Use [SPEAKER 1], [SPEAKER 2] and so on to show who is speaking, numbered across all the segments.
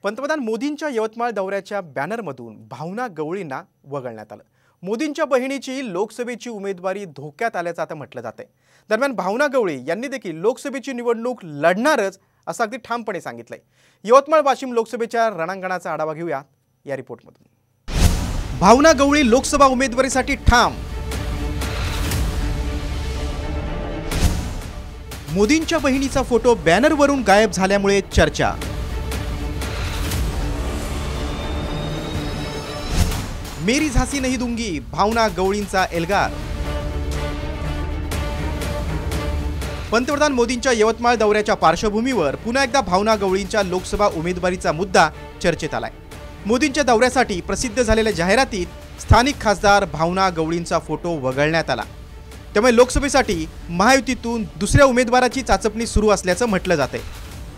[SPEAKER 1] पंतप्रधान मोदींच्या यवतमाळ दौऱ्याच्या बॅनरमधून भावना गवळींना वगळण्यात आलं। मोदींच्या बहिणीची लोकसभेची उमेदवारी धोक्यात आल्याचं आता म्हटलं जातंय। दरम्यान भावना गवळी यांनी देखील लोकसभेची निवडणूक लढणारच असं अगदी ठामपणे सांगितलंय। यवतमाळ वाशिम लोकसभेच्या रणांगणाचा आढावा घेऊया या रिपोर्टमधून। भावना गवळी लोकसभा उमेदवारीसाठी ठाम। मोदींच्या बहिणीचा फोटो बॅनरवरून गायब झाल्यामुळे चर्चा। मेरी झांसी नहीं दूंगी, भावना गवळींचा एल्गार। पंतप्रधान मोदींच्या यवतमाळ दौऱ्याच्या पार्श्वभूमीवर पुन्हा एकदा भावना गवळींच्या लोकसभा उमेदवारीचा मुद्दा चर्चेत आलाय। मोदींच्या दौऱ्यासाठी प्रसिद्ध झालेल्या जाहिरातीत स्थानिक खासदार भावना गवळींचा फोटो वगळण्यात आला। त्यामुळे लोकसभेसाठी महायुतीतून दुसऱ्या उमेदवाराची चाचपणी सुरू असल्याचं म्हटलं जातंय।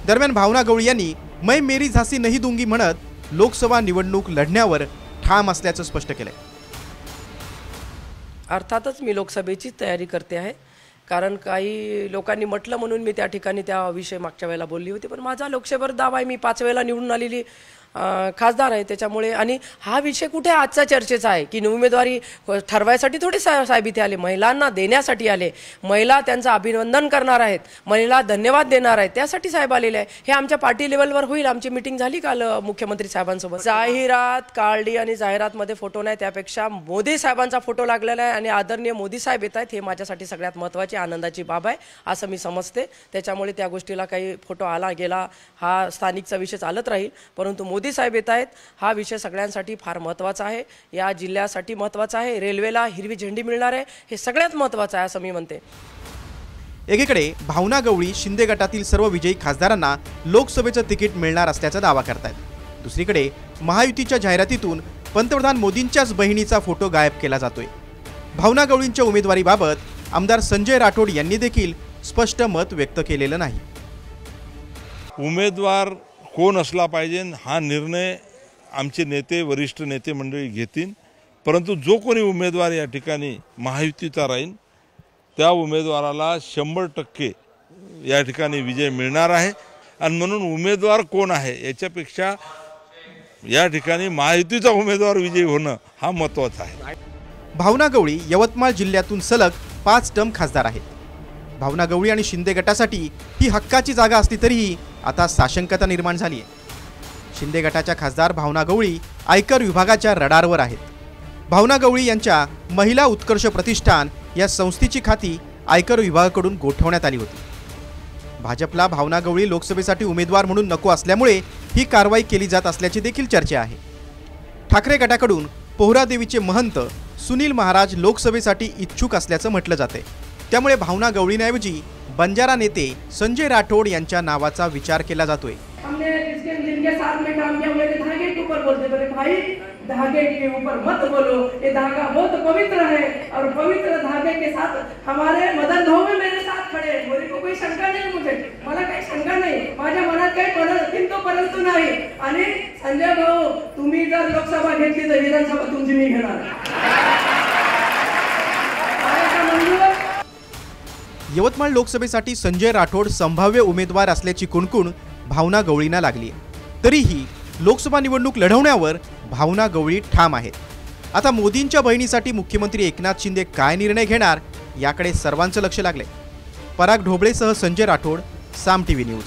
[SPEAKER 1] दरम्यान भावना गवळी यांनी मैं मेरी झांसी नहीं दूंगी म्हणत लोकसभा निवडणूक लढण्यावर ठाम असल्याचं स्पष्ट केलंय।
[SPEAKER 2] अर्थातच मी लोकसभेची तयारी करते आहे, कारण काही लोकांनी म्हटलं म्हणून मी त्या ठिकाणी त्या विषय मागच्या वेळेला बोलली होती, पण माझा लोकसभेवर दावा आहे। मी 5 वेळेला निवडून आलेली खासदार आहे, त्याच्यामुळे आणि हा विषय कुठे आजचा चर्चेचा आहे की उमेदवारी ठरवायसाठी थोडी साहेब इथे आले, महिलांना देण्यासाठी आले, महिला त्यांचं अभिनंदन करणार आहेत, महिला धन्यवाद देणार आहेत, त्यासाठी साहेब आलेले आहे। हे आमच्या पार्टी लेवलवर होईल। आमची मीटिंग झाली काल मुख्यमंत्री साहेबांसोबत। जाहिरात काढली आणि जाहिरातमध्ये फोटो नाही, त्यापेक्षा मोदी साहेबांचा फोटो लागलेला आहे आणि आदरणीय मोदी साहेब येत आहेत, हे माझ्यासाठी सगळ्यात महत्त्वाची आनंदाची बाब आहे असं मी समजते। त्याच्यामुळे त्या गोष्टीला काही फोटो आला गेला हा स्थानिकचा विषय चालत राहील, परंतु मोदी साहेब येत आहेत हा विषय सगळ्यांसाठी फार महत्त्वाचा आहे, या जिल्ह्यासाठी महत्त्वाचा आहे, रेल्वेला हिरवी झेंडी मिळणार आहे हे सगळ्यात महत्त्वाचं आहे असं मी म्हणते।
[SPEAKER 1] एकीकडे भावना गवळी शिंदे गटातील सर्व विजयी खासदारांना लोकसभेचं तिकीट मिळणार असल्याचा दावा करतायत। दुसरीकडे महायुतीच्या जाहिरातीतून पंतप्रधान मोदींच्याच बहिणीचा फोटो गायब केला जातोय। भावना गवळींच्या उमेदवारीबाबत आमदार संजय राठोड यांनी देखील स्पष्ट मत व्यक्त केलेलं नाही।
[SPEAKER 3] उमेदवार कोण असला पाहिजे हा निर्णय आमचे नेते वरिष्ठ नेते मंडळी घेतील, परंतु जो कोणी उमेदवार या ठिकाणी महायुतीचा राहील त्या उमेदवाराला 100% या ठिकाणी विजय मिळणार आहे। आणि म्हणून उमेदवार कोण आहे याच्यापेक्षा या ठिकाणी महायुतीचा उमेदवार विजयी होणं हा महत्त्वाचा आहे।
[SPEAKER 1] भावना गवळी यवतमाळ जिल्ह्यातून सलग 5 टर्म खासदार आहेत। भावना गवळी आणि शिंदे गटासाठी ही हक्काची जागा असली तरीही आता साशंकता निर्माण झाली आहे। शिंदे गटाच्या खासदार भावना गवळी आयकर विभागाच्या रडारवर आहेत। भावना गवळी यांच्या महिला उत्कर्ष प्रतिष्ठान या संस्थेची खाती आयकर विभागाकडून गोठवण्यात आली होती। भाजपला भावना गवळी लोकसभेसाठी उमेदवार म्हणून नको असल्यामुळे ही कारवाई केली जात असल्याची देखील चर्चा आहे। ठाकरे गटाकडून पोहरादेवीचे महंत सुनील महाराज लोकसभेसाठी इच्छुक असल्याचं म्हटलं जाते। त्यामुळे भावना गवळींऐवजी बंजारा नेते संजय राठोड यांच्या नावाचा विचार केला जातोय।
[SPEAKER 2] हमने जिनके साथ में काम किया वो धागे के ऊपर बोलते बोले भाई धागे के ऊपर मत बोलो, ये धागा बहुत पवित्र है और पवित्र धागे के साथ हमारे मदन भाऊ में मेरे साथ खड़े। मेरे को कोई शंका नहीं, मला काही शंका नाही, माझ्या मनात काही किंतु परंतु नाही। आणि संजय भाऊ तुम्ही जर लोकसभा घेतली तर विधानसभा तुमची मी घेणार।
[SPEAKER 1] यवतमाळ लोकसभेसाठी संजय राठोड संभाव्य उमेदवार असल्याची कुणकुण भावना गवळींना लागली आहे। तरीही लोकसभा निवडणूक लढवण्यावर भावना गवळी ठाम आहेत। आता मोदींच्या बहिणीसाठी मुख्यमंत्री एकनाथ शिंदे काय निर्णय घेणार याकडे सर्वांचं लक्ष लागलंय। पराग ढोबळेसह संजय राठोड, साम टीव्ही न्यूज।